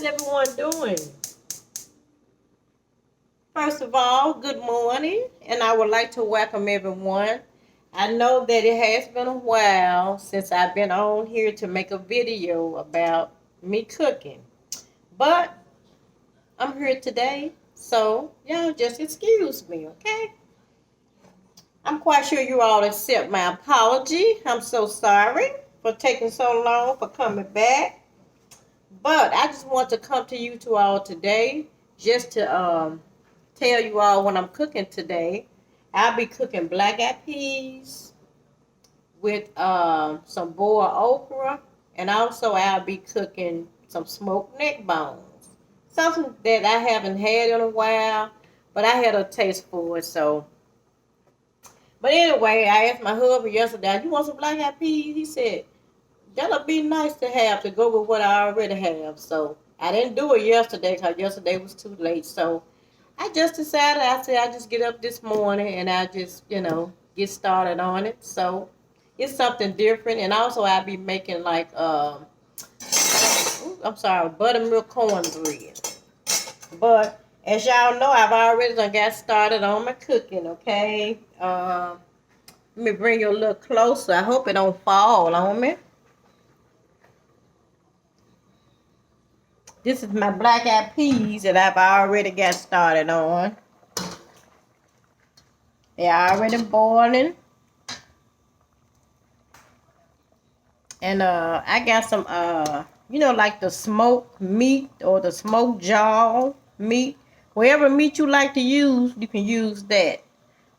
How's everyone doing? First of all, good morning, and I would like to welcome everyone. I know that it has been a while since I've been on here to make a video about me cooking, but I'm here today, so y'all just excuse me, okay? I'm quite sure you all accept my apology. I'm so sorry for taking so long for coming back. But I just want to come to you two all today just to tell you all what I'm cooking today. I'll be cooking black eyed peas with some boiled okra, and also I'll be cooking some smoked neck bones. Something that I haven't had in a while, but I had a taste for it. So, but anyway, I asked my husband yesterday, "You want some black eyed peas?" He said, "That'll be nice to have to go with what I already have." So I didn't do it yesterday because yesterday was too late. So I just decided, I said, I just get up this morning and I just, get started on it. So it's something different. And also I'll be making like, I'm sorry, buttermilk cornbread. But as y'all know, I've already done got started on my cooking, okay? Let me bring you a little closer. I hope it don't fall on me. This is my black eyed peas that I've already got started on. They're already boiling. And I got some like the smoked meat or the smoked jaw meat. Whatever meat you like to use, you can use that.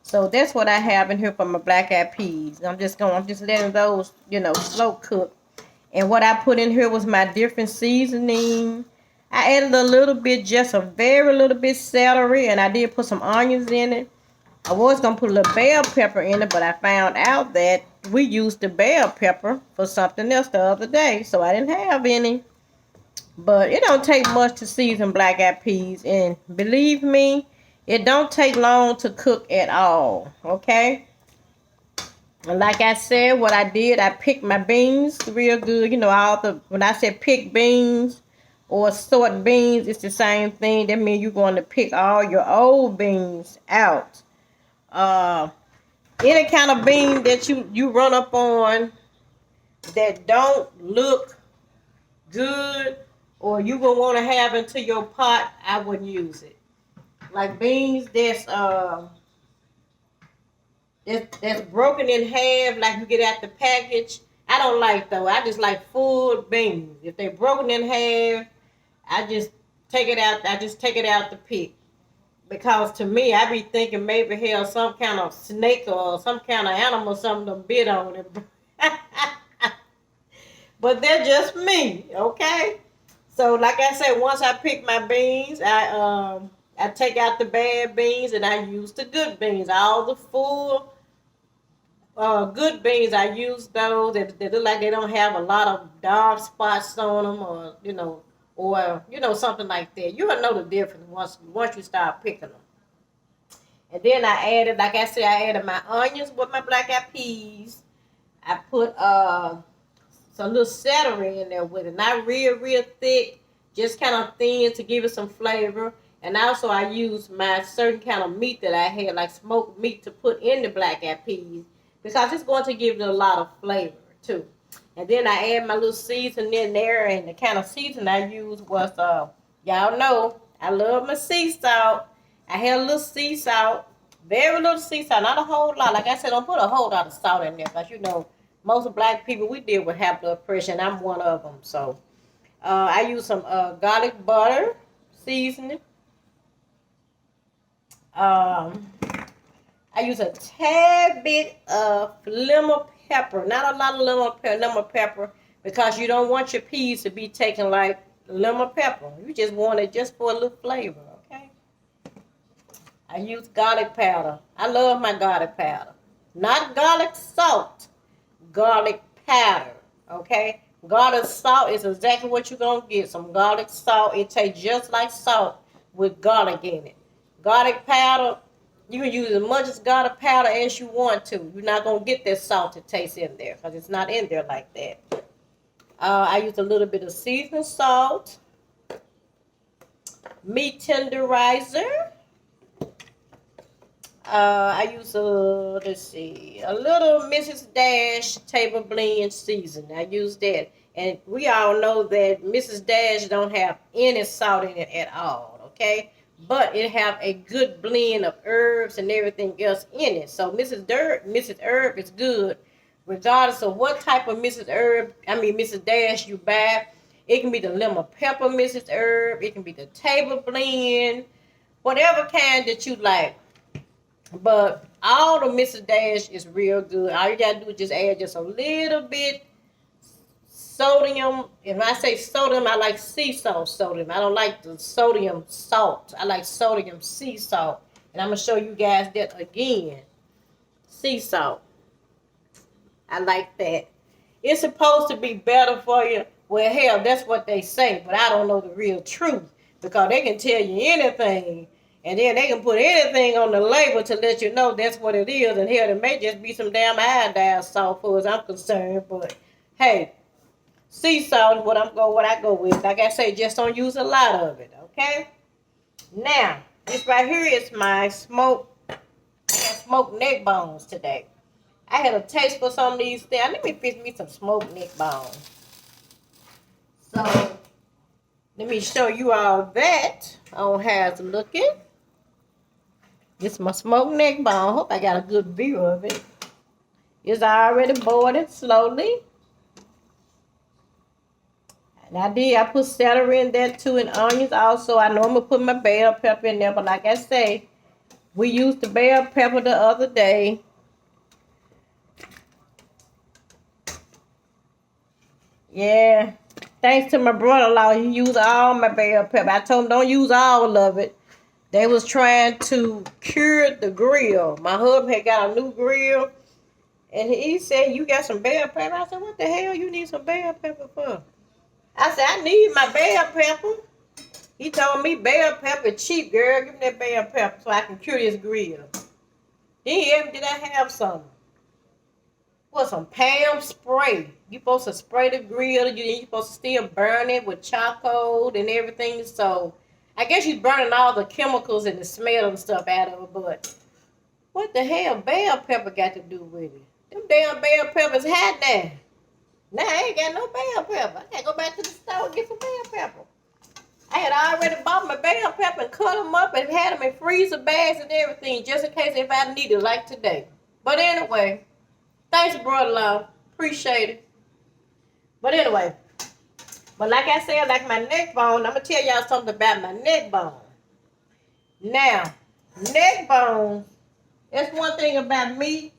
So that's what I have in here for my black eyed peas. I'm just letting those, slow cook. And what I put in here was my different seasoning. I added a little bit, just a very little bit celery, and I did put some onions in it. I was going to put a little bell pepper in it, but I found out that we used the bell pepper for something else the other day, so I didn't have any. But it don't take much to season black eyed peas, and believe me, it don't take long to cook at all, okay? And like I said, what I did, I picked my beans real good. When I said pick beans or sort beans, it's the same thing. That means you're going to pick all your old beans out. Uh, any kind of bean that you run up on that don't look good or you gonna want to have into your pot, I wouldn't use it. Like beans that's broken in half, like you get out the package. I don't like those. I just like full beans. If they're broken in half, I just take it out. I just take it out the pit. Because to me, I be thinking maybe hell some kind of snake or some kind of animal something done bit on it. But they're just me, okay? So like I said, once I pick my beans, I take out the bad beans and I use the good beans. All the full good beans, I use those that look like they don't have a lot of dark spots on them, or something like that. You'll know the difference once you start picking them. And then I added, like I said, I added my onions with my black eyed peas. I put some little celery in there with it, not real thick, just kind of thin to give it some flavor. And also I used my certain kind of meat that I had, like smoked meat, to put in the black eyed peas because it's going to give it a lot of flavor too. And then I add my little seasoning in there, and the kind of seasoning I used was y'all know I love my sea salt. I had a little sea salt, very little sea salt, not a whole lot. Like I said, don't put a whole lot of salt in there because most black people we deal with high blood pressure, and I'm one of them. So I use some garlic butter seasoning. Um, I use a tad bit of lemon pepper, not a lot of lemon pepper, because you don't want your peas to be taken like lemon pepper. You just want it just for a little flavor, okay? I use garlic powder. I love my garlic powder. Not garlic salt, garlic powder, okay? Garlic salt is exactly what you're going to get. Some garlic salt. It tastes just like salt with garlic in it. Garlic powder, you can use as much as garlic powder as you want to. You're not going to get that salty taste in there because it's not in there like that. I use a little bit of seasoned salt. meat tenderizer. I use let's see, a little Mrs. Dash table blend season. I use that. And we all know that Mrs. Dash don't have any salt in it at all, okay? But it have a good blend of herbs and everything else in it. So Mrs. Herb is good regardless of what type of Mrs. Dash you buy. It can be the lemon pepper Mrs. Herb. It can be the table blend, whatever kind that you like. But all the Mrs. Dash is real good. All you gotta do is just add just a little bit sodium. And when I say sodium, I like sea salt sodium. I don't like the sodium salt. I like sodium sea salt. And I'm gonna show you guys that again. Sea salt. I like that. It's supposed to be better for you. Well, hell, that's what they say, but I don't know the real truth because they can tell you anything, and then they can put anything on the label to let you know that's what it is. And hell, it may just be some damn iodine salt, for as I'm concerned. But hey, sea salt is what I go with. Like I say, just don't use a lot of it. Okay. Now, this right here is my smoked neck bones today. I had a taste for some of these things. Let me fix me some smoked neck bones. So, let me show you all that on how it's looking. This is my smoked neck bone. Hope I got a good view of it. It's already boiling slowly. And I put celery in there too and onions also. I know I'm going to put my bell pepper in there. But like I say, we used the bell pepper the other day. Yeah. Thanks to my brother-in-law, he used all my bell pepper. I told him don't use all of it. They was trying to cure the grill. My husband had got a new grill. And he said, you got some bell pepper? I said, what the hell you need some bell pepper for? I said, I need my bell pepper. He told me bell pepper cheap, girl. Give me that bell pepper so I can cure this grill. Then he asked me, did I have some? What, some Pam spray? You supposed to spray the grill. You supposed to still burn it with charcoal and everything. So I guess you burning all the chemicals and the smell and stuff out of it. But what the hell bell pepper got to do with it? Them damn bell peppers hot now. Now I ain't got no bell pepper. I gotta go back to the store and get some bell pepper. I had already bought my bell pepper and cut them up and had them in freezer bags and everything just in case if I need it like today. But anyway, thanks, brother-in-law. Appreciate it. But anyway, but like I said, like my neck bone, I'm going to tell y'all something about my neck bone. Now, neck bone, that's one thing about me.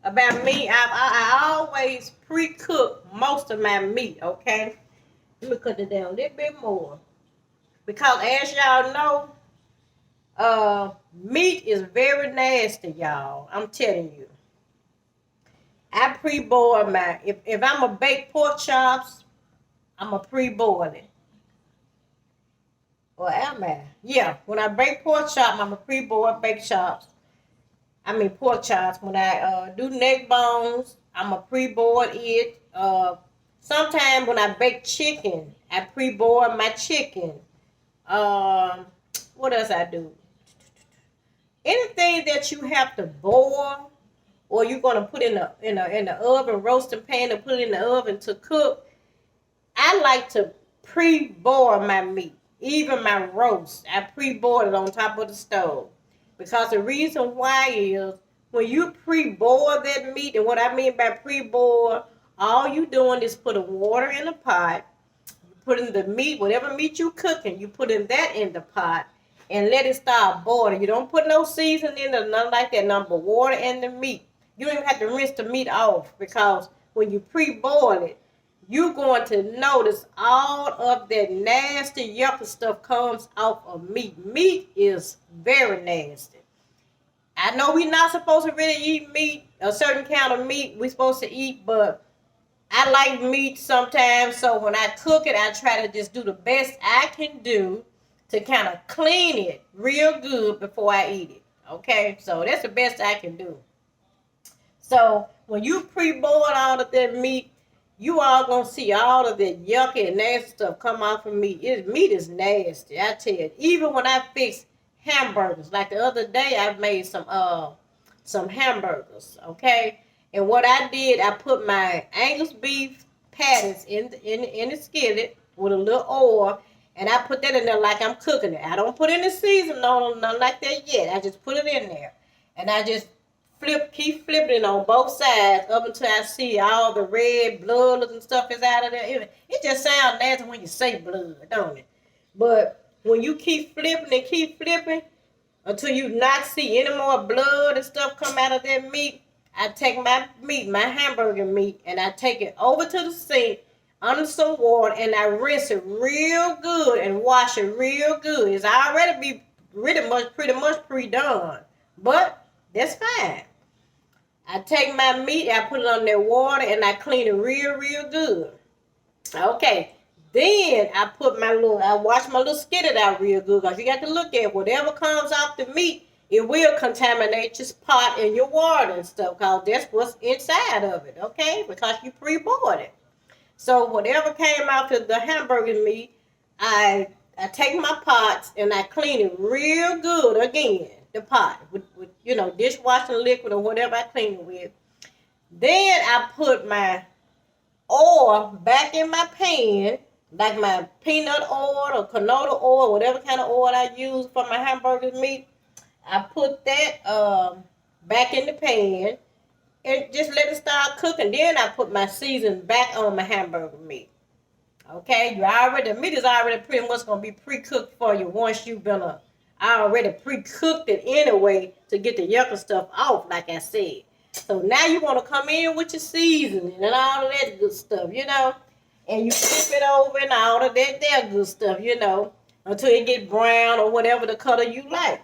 I always pre-cook most of my meat, okay? Let me cut it down a little bit more. Because as y'all know, meat is very nasty, y'all. I'm telling you. I pre-boil my, if I'm a bake pork chops, I'm a pre-boil it. Or am I? Yeah, when I bake pork chops, I'm a pre-boil bake chops. Pork chops. When I do neck bones, I'm a pre-boil it. Sometimes when I bake chicken, I pre-boil my chicken. What else I do? Anything that you have to boil, or you're gonna put in the oven, roasting pan, and put it in the oven to cook. I like to pre-boil my meat, even my roast. I pre-boil it on top of the stove. Because the reason why is when you pre-boil that meat, and what I mean by pre-boil, all you doing is putting water in a pot, putting the meat, whatever meat you cooking, you putting that in the pot and let it start boiling. You don't put no seasoning in or nothing like that, nothing but water and the meat. You don't even have to rinse the meat off because when you pre-boil it, you're going to notice all of that nasty yucca stuff comes off of meat. Meat is very nasty. I know we're not supposed to really eat meat, a certain kind of meat we're supposed to eat, but I like meat sometimes, so when I cook it, I try to just do the best I can do to kind of clean it real good before I eat it. Okay, so that's the best I can do. So when you pre-boil all of that meat, you all gonna see all of the yucky and nasty stuff come off of meat. Meat is nasty, I tell you. Even when I fix hamburgers, like the other day, I made some hamburgers, okay. And what I did, I put my Angus beef patties in the skillet with a little oil, and I put that in there like I'm cooking it. I don't put any seasoning on nothing like that yet. I just put it in there, and I just keep flipping it on both sides up until I see all the red blood and stuff is out of there. It just sounds nasty when you say blood, don't it? But when you keep flipping until you not see any more blood and stuff come out of that meat, I take my meat, my hamburger meat, and I take it over to the sink under some water, and I rinse it real good and wash it real good. It's already be pretty much pre-done, but that's fine. I take my meat, I put it on that water, and I clean it real good. Okay. Then I wash my little skillet out real good, because you got to look at whatever comes off the meat, it will contaminate your pot and your water and stuff, because that's what's inside of it, okay? Because you pre-boiled it. So whatever came out of the hamburger meat, I take my pots and I clean it real good again, the pot, with dishwashing liquid or whatever I clean it with. Then I put my oil back in my pan, like my peanut oil or canola oil, whatever kind of oil I use for my hamburger meat. I put that back in the pan and just let it start cooking. Then I put my seasoning back on my hamburger meat. Okay, the meat is already pretty much gonna be pre-cooked for you once you've been I already pre-cooked it anyway to get the yucca stuff off, like I said. So now you want to come in with your seasoning and all of that good stuff, and you flip it over and all of that good stuff, until it get brown or whatever the color you like.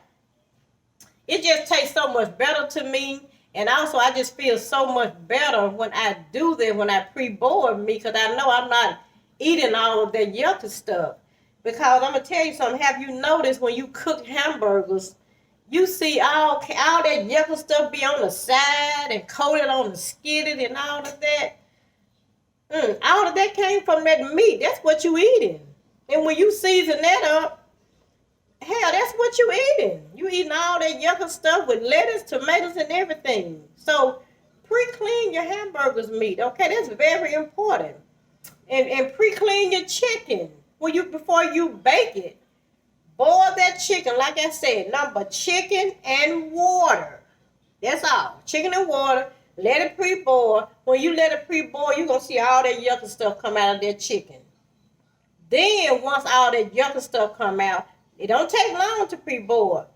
It just tastes so much better to me. And also, I just feel so much better when I do that, when I pre-boil meat, because I know I'm not eating all of that yucca stuff. Because I'm going to tell you something. Have you noticed when you cook hamburgers, you see all that yucca stuff be on the side and coated on the skillet and all of that? All of that came from that meat. That's what you eating. And when you season that up, hell, that's what you eating. You eating all that yucca stuff with lettuce, tomatoes, and everything. So pre-clean your hamburgers meat. Okay, that's very important. And pre-clean your chicken before you bake it. Boil that chicken, like I said, chicken and water. That's all. Chicken and water. Let it pre-boil. When you let it pre-boil, you're going to see all that yucca stuff come out of that chicken. Then, once all that yucca stuff come out, it don't take long to pre-boil.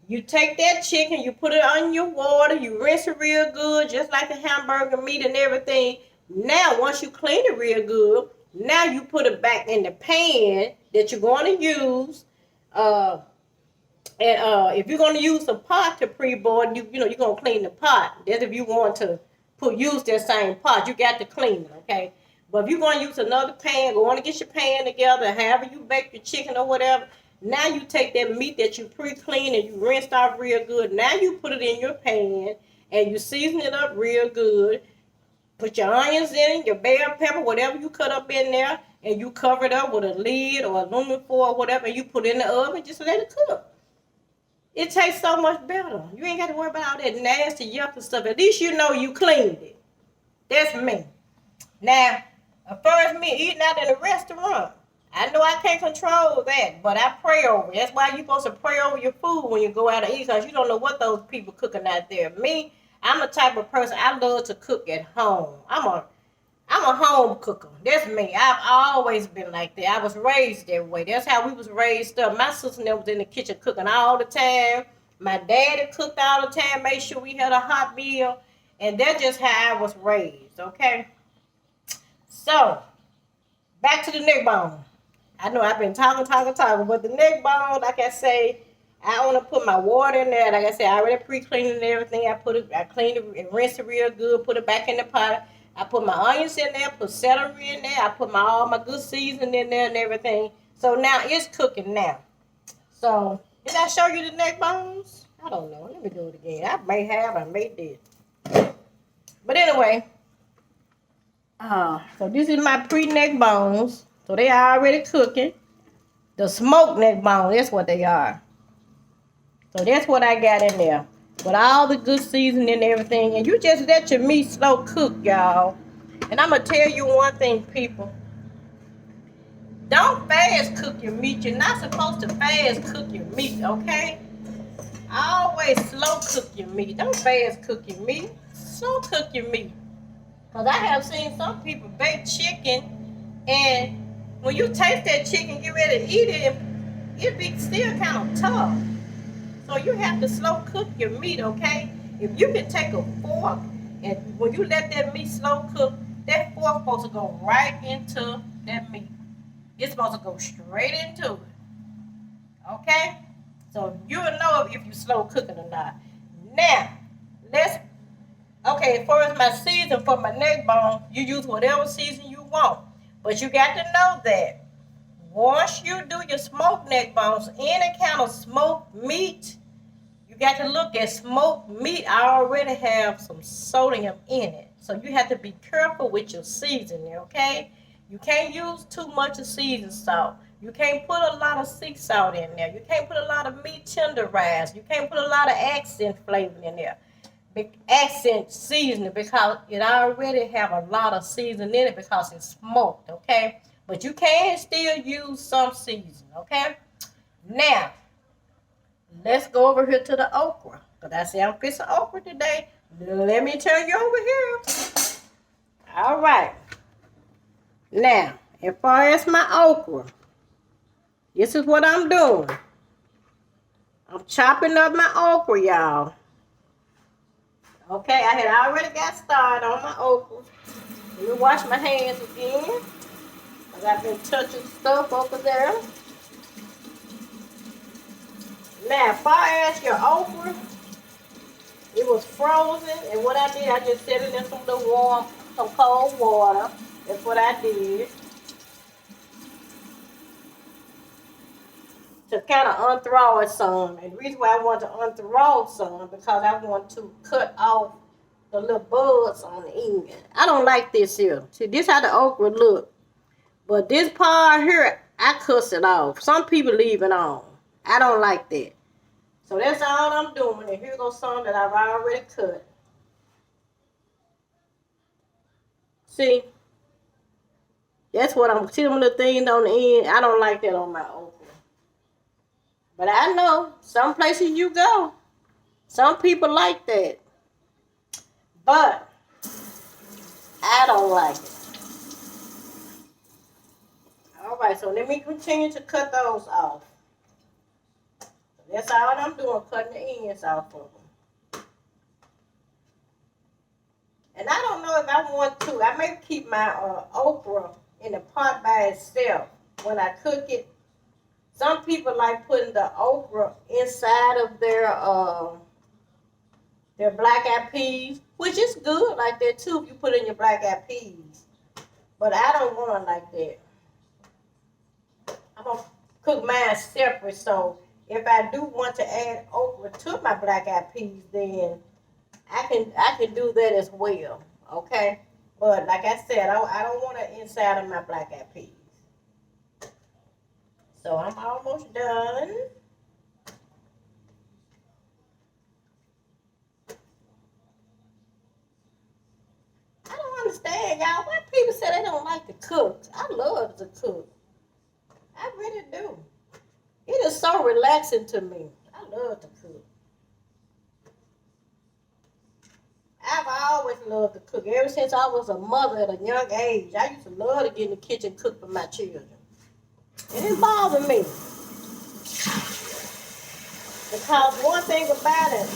You take that chicken, you put it on your water, you rinse it real good, just like the hamburger meat and everything. Now, once you clean it real good, now you put it back in the pan that you're going to use. If you're going to use a pot to pre-boil, you're going to clean the pot. That's if you want to use that same pot. You got to clean it, okay? But if you're going to use another pan, go on and get your pan together, however you bake your chicken or whatever. Now you take that meat that you pre-cleaned and you rinsed off real good. Now you put it in your pan and you season it up real good. Put your onions in it, your bell pepper, whatever you cut up in there, and you cover it up with a lid or aluminum foil or whatever, and you put it in the oven, just let it cook. It tastes so much better. You ain't got to worry about all that nasty yucca stuff. At least you know you cleaned it. That's me. Now, as far as me eating out in a restaurant, I know I can't control that, but I pray over it. That's why you're supposed to pray over your food when you go out to eat, because you don't know what those people cooking out there. Me, I'm the type of person, I love to cook at home. I'm a home cooker. That's me. I've always been like that. I was raised that way. That's how we was raised up. My sister never was in the kitchen cooking all the time. My daddy cooked all the time, made sure we had a hot meal. And that's just how I was raised, okay? So, back to the neck bone. I know I've been talking, but the neck bone, like I say, I want to put my water in there. Like I said, I already pre-cleaned it and everything. I cleaned it and rinsed it real good, put it back in the pot. I put my onions in there, put celery in there. I put all my good seasoning in there and everything. So now it's cooking now. So, did I show you the neck bones? I don't know. Let me do it again. I may did. But anyway, So this is my pre-neck bones. So they are already cooking. The smoked neck bones, that's what they are. So that's what I got in there. With all the good seasoning and everything. And you just let your meat slow cook, y'all. And I'm going to tell you one thing, people. Don't fast cook your meat. You're not supposed to fast cook your meat, okay? Always slow cook your meat. Don't fast cook your meat. Slow cook your meat. Because I have seen some people bake chicken, and when you taste that chicken, get ready to eat it, it be still kind of tough. So you have to slow cook your meat, okay? If you can take a fork, and when you let that meat slow cook, that fork supposed to go right into that meat. It's supposed to go straight into it, okay? So you'll know if you slow cooking or not. Now, let's okay, as far as my season for my neck bone, you use whatever season you want. But you got to know that once you do your smoked neck bones, any kind of smoked meat, you got to look at smoked meat. I already have some sodium in it. So you have to be careful with your seasoning, okay? You can't use too much of seasoned salt. You can't put a lot of sea salt in there. You can't put a lot of meat tenderized. You can't put a lot of accent flavor in there. Accent seasoning because it already have a lot of seasoning in it because it's smoked, okay? But you can still use some seasoning, okay? Now, let's go over here to the okra. Because I say I'm fixing okra today. Let me turn you over here. All right. Now, as far as my okra, this is what I'm doing. I'm chopping up my okra, y'all. Okay, I had already got started on my okra. Let me wash my hands again. Because I've been touching stuff over there. Now, as far as your okra, it was frozen. And what I did, I just set it in some cold water. That's what I did. To kind of unthaw it some. And the reason why I want to unthaw some because I want to cut off the little buds on the end. I don't like this here. See, this how the okra look. But this part here, I cuss it off. Some people leave it on. I don't like that. So that's all I'm doing. And here goes some that I've already cut. See? That's what I'm, see them little things on the end? I don't like that on my okra. But I know some places you go, some people like that. But I don't like it. All right, so let me continue to cut those off. That's all I'm doing, cutting the ends off of them. And I don't know if I want to. I may keep my okra in the pot by itself when I cook it. Some people like putting the okra inside of their black eyed peas, which is good like that too if you put in your black eyed peas. But I don't want it like that. I'm going to cook mine separate, so if I do want to add okra to my black eyed peas, then I can do that as well, okay? But like I said, I don't want it inside of my black eyed peas. So I'm almost done. I don't understand, y'all. Why people say they don't like to cook? I love to cook. I really do. It is so relaxing to me. I love to cook. I've always loved to cook. Ever since I was a mother at a young age, I used to love to get in the kitchen and cook for my children. It didn't bother me. Because one thing about it,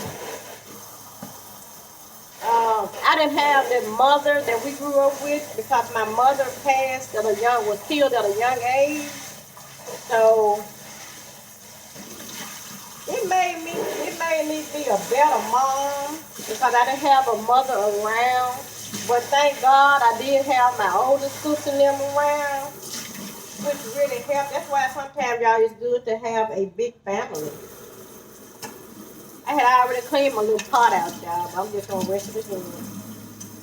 I didn't have that mother that we grew up with because my mother was killed at a young age. So it made me be a better mom because I didn't have a mother around. But thank God I did have my older sister and them around, which really helped. That's why sometimes, y'all, it's good to have a big family. I had already cleaned my little pot out, y'all, but I'm just going to rinse it again.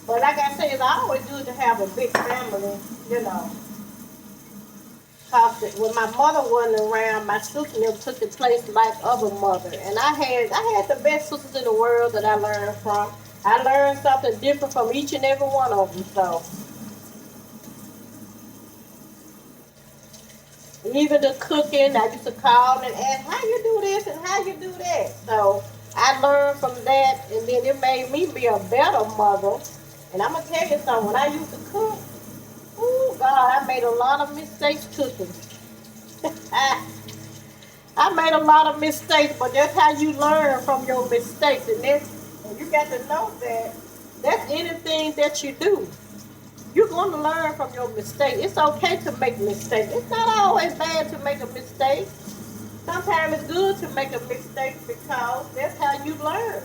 But like I said, it's always good to have a big family, you know. Cause when my mother wasn't around, my sister never took the place like other mother. And I had the best sisters in the world that I learned from. I learned something different from each and every one of them. So even the cooking, I used to call and ask how you do this and how you do that. So I learned from that, and then it made me be a better mother. And I'm gonna tell you something. When I used to cook, oh God, I made a lot of mistakes cooking. I made a lot of mistakes, but that's how you learn from your mistakes. And you got to know that that's anything that you do. You're going to learn from your mistakes. It's okay to make mistakes. It's not always bad to make a mistake. Sometimes it's good to make a mistake because that's how you learn.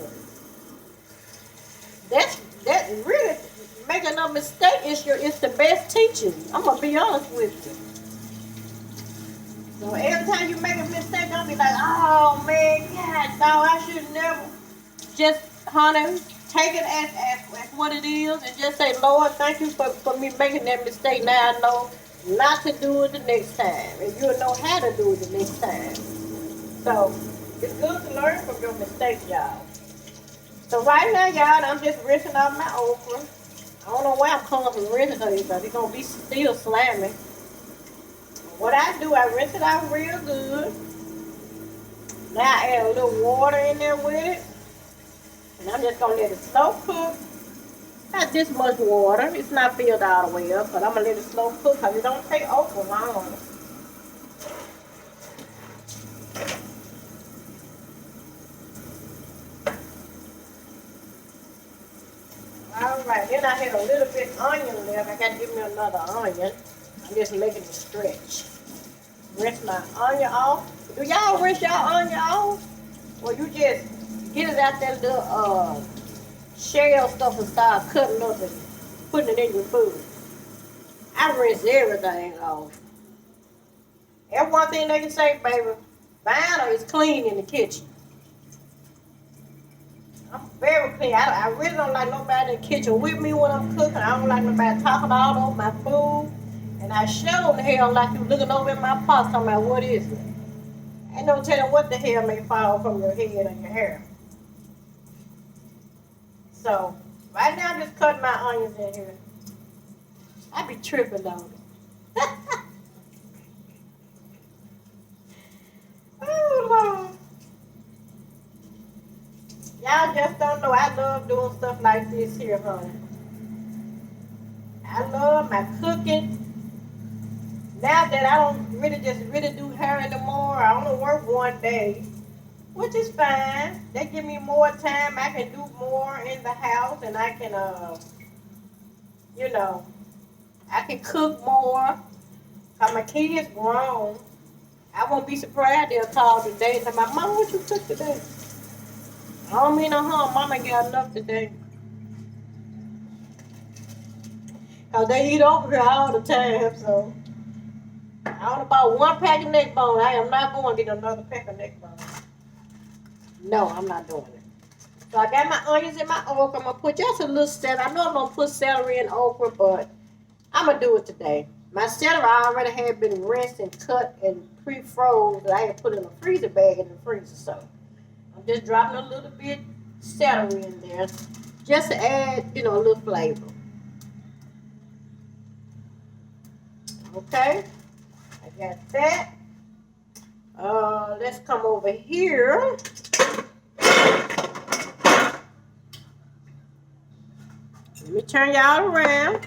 That really making a mistake is the best teaching. I'm gonna be honest with you. So every time you make a mistake, don't be like, oh man, God, no, I should never. Just, honey, take it as what it is and just say, Lord, thank you for me making that mistake. Now I know not to do it the next time. And you'll know how to do it the next time. So it's good to learn from your mistakes, y'all. So right now, y'all, I'm just rinsing off my okra. I don't know why I'm calling from rinsing it because it's going to be still slamming. What I do, I rinse it out real good. Now I add a little water in there with it. And I'm just going to let it slow cook. Not this much water. It's not filled all the way up, but I'm going to let it slow cook because it don't take okra long. Alright, then I had a little bit onion left. I got to give me another onion. I'm just making it stretch. Rinse my onion off. Do y'all rinse y'all onion off? Or you just get it out that little shell stuff and start cutting up and putting it in your food? I rinse everything off. That's one thing they can say, baby. Mine is clean in the kitchen. I'm very clean. I really don't like nobody in the kitchen with me when I'm cooking. I don't like nobody talking all over my food. And I sure the hell like you looking over in my pot talking about what is it. Ain't no telling what the hell may fall from your head or your hair. So, right now I'm just cutting my onions in here. I be tripping on it. Oh, Lord. Y'all just don't know. I love doing stuff like this here, honey. I love my cooking. Now that I don't really do hair anymore, I only work one day, which is fine. They give me more time. I can do more in the house, and I can, you know, I can cook more. Cause my kids grown. I won't be surprised they'll call today and say, "My mom, what you cook today?" I don't mean no harm. Mama got enough today. Cause they eat over here all the time, so. I only bought one pack of neck bone. I am not going to get another pack of neck bone. No, I'm not doing it. So I got my onions and my okra. I'm going to put just a little celery. I know I'm going to put celery and okra, but I'm going to do it today. My celery I already had been rinsed and cut and pre-froze. I had put in a freezer bag in the freezer. So I'm just dropping a little bit celery in there just to add, a little flavor. Okay. I got that. Let's come over here. Let me turn y'all around.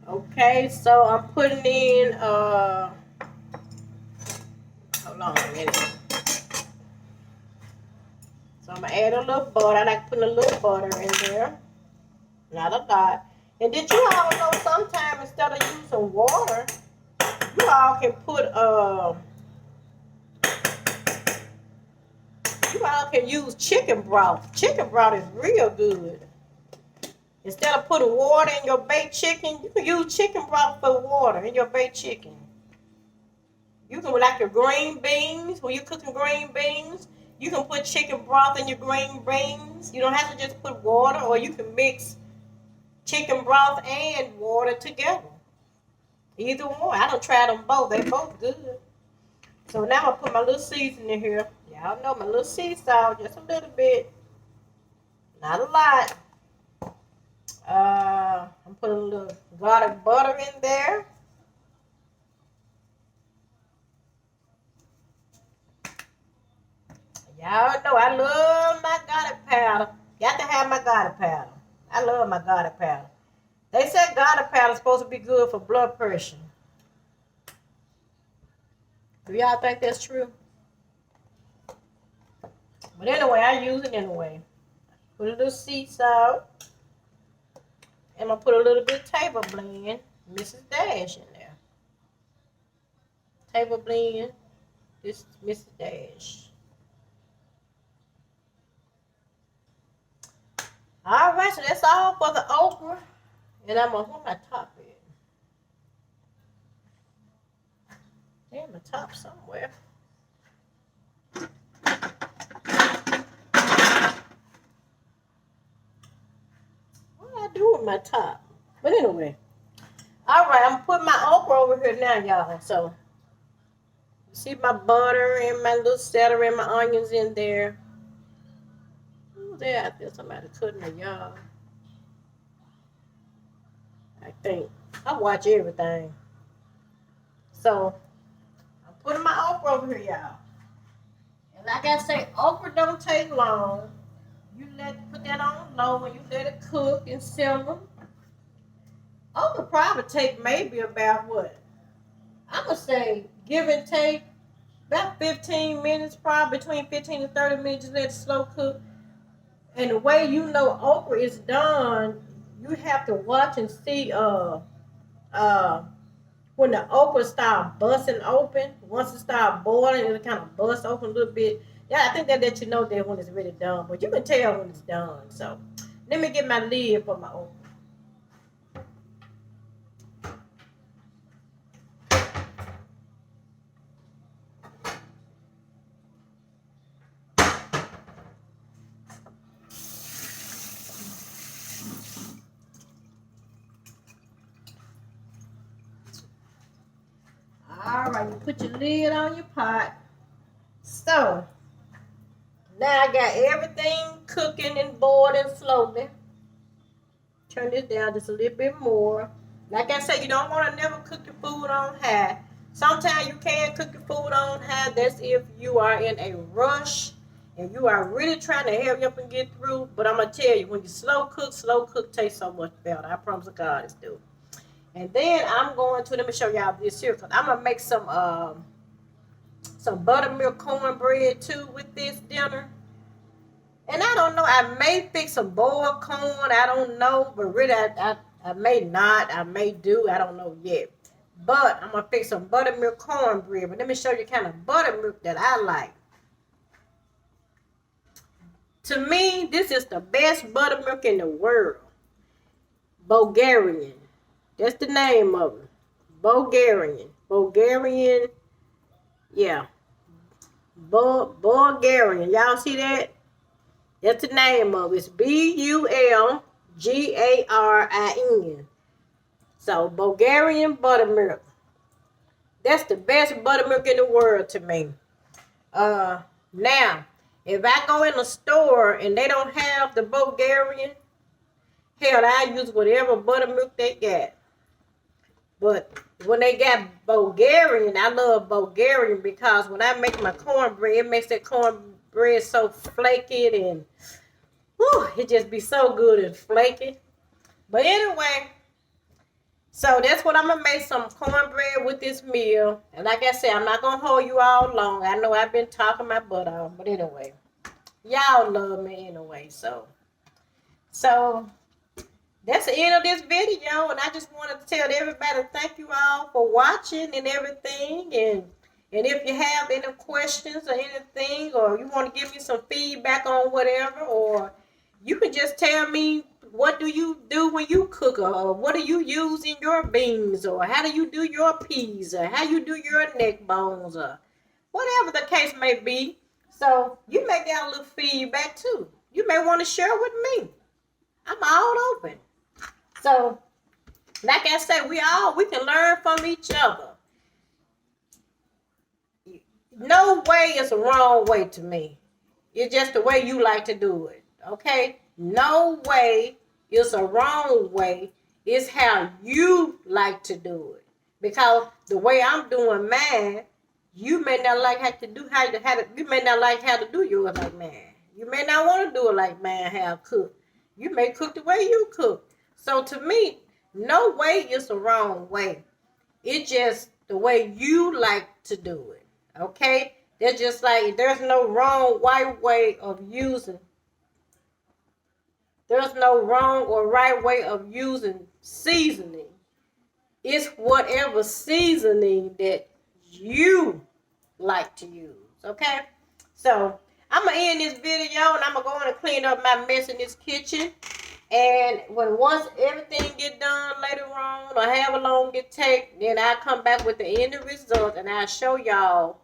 Okay, so I'm putting in, hold on a minute. So I'm going to add a little butter. I like putting a little butter in there. Not a lot. And did you all know sometimes instead of using water, you all can put, you all can use chicken broth. Chicken broth is real good. Instead of putting water in your baked chicken, you can use chicken broth for water in your baked chicken. You can, like your green beans, when you're cooking green beans, you can put chicken broth in your green beans. You don't have to just put water, or you can mix chicken broth and water together. Either one. I don't try them both. They both good. So now I'm gonna put my little seasoning in here. Y'all know my little sea salt, just a little bit. Not a lot. I'm putting a little garlic butter in there. Y'all know I love my garlic powder. Got to have my garlic powder. I love my garlic powder. They said garlic powder is supposed to be good for blood pressure. Do y'all think that's true? But anyway, I use it anyway. Put a little sea salt. And I'm gonna put a little bit of table blend, Mrs. Dash in there. Table blend, this Mrs. Dash. All right, so that's all for the okra. And I'm gonna put my top in. Damn, the top somewhere. What do I do with my top? But anyway. All right, I'm putting my okra over here now, y'all. So, you see my butter and my little celery and my onions in there. Who's there out there? Somebody cutting a yard. I think. I watch everything. So, I'm putting my okra over here, y'all. And like I say, okra don't take long. You put that on low and you let it cook and simmer. Okra probably take maybe about what? I'm going to say, give and take, about 15 minutes, probably between 15 and 30 minutes. Just let it slow cook. And the way you know okra is done, you have to watch and see when the okra start busting open. Once it start boiling, it'll kind of bust open a little bit. Yeah, I think that lets you know that when it's really done. But you can tell when it's done. So let me get my lid for my okra. All right, you put your lid on your pot. So, now I got everything cooking and boiling slowly. Turn this down just a little bit more. Like I said, you don't want to never cook your food on high. Sometimes you can cook your food on high. That's if you are in a rush and you are really trying to hurry up and get through. But I'm going to tell you, when you slow cook tastes so much better. I promise God it's do. And then I'm going to, let me show y'all this here, because I'm going to make some buttermilk cornbread too with this dinner. And I don't know, I may fix some boiled corn, I don't know, but really I may not, I may do, I don't know yet. But I'm going to fix some buttermilk cornbread. But let me show you kind of buttermilk that I like. To me, this is the best buttermilk in the world. Bulgarian. That's the name of it. Bulgarian. Yeah. Bulgarian. Y'all see that? That's the name of it. It's Bulgarin. So, Bulgarian buttermilk. That's the best buttermilk in the world to me. Now, if I go in a store and they don't have the Bulgarian, hell, I use whatever buttermilk they got. But when they got Bulgarian, I love Bulgarian because when I make my cornbread, it makes that cornbread so flaky and it just be so good and flaky. But anyway, so that's what I'm going to make some cornbread with this meal. And like I said, I'm not going to hold you all long. I know I've been talking my butt off. But anyway, y'all love me anyway. So that's the end of this video, and I just wanted to tell everybody thank you all for watching and everything. And if you have any questions or anything, or you want to give me some feedback on whatever, or you can just tell me what do you do when you cook, or what do you use in your beans, or how do you do your peas, or how you do your neck bones, or whatever the case may be. So you may get a little feedback too. You may want to share with me. I'm all open. So, like I said, we can learn from each other. No way is a wrong way to me. It's just the way you like to do it. Okay? No way is a wrong way. It's how you like to do it. Because the way I'm doing mine, you may not like you may not like how to do yours like mine. You may not want to do it like mine how to cook. You may cook the way you cook. So to me, no way is the wrong way. It's just the way you like to do it. Okay? They're just like there's no wrong right way of using. There's no wrong or right way of using seasoning. It's whatever seasoning that you like to use. Okay? So I'm gonna end this video and I'm gonna go in and clean up my mess in this kitchen. And once everything get done later on, or however long it take, then I'll come back with the end result and I'll show y'all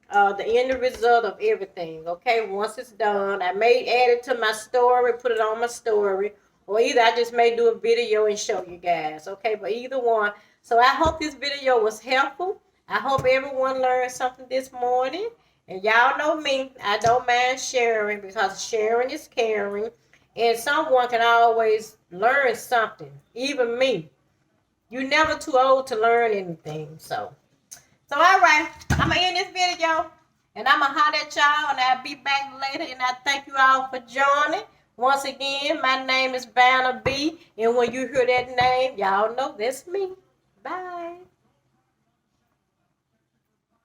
the end result of everything. Okay, once it's done, I may add it to my story, put it on my story, or either I just may do a video and show you guys. Okay, but either one. So I hope this video was helpful. I hope everyone learned something this morning. And y'all know me, I don't mind sharing because sharing is caring. And someone can always learn something, even me. You're never too old to learn anything. So all right, I'm going to end this video. And I'm going to holler at y'all. And I'll be back later. And I thank you all for joining. Once again, my name is Vanna B. And when you hear that name, y'all know that's me. Bye.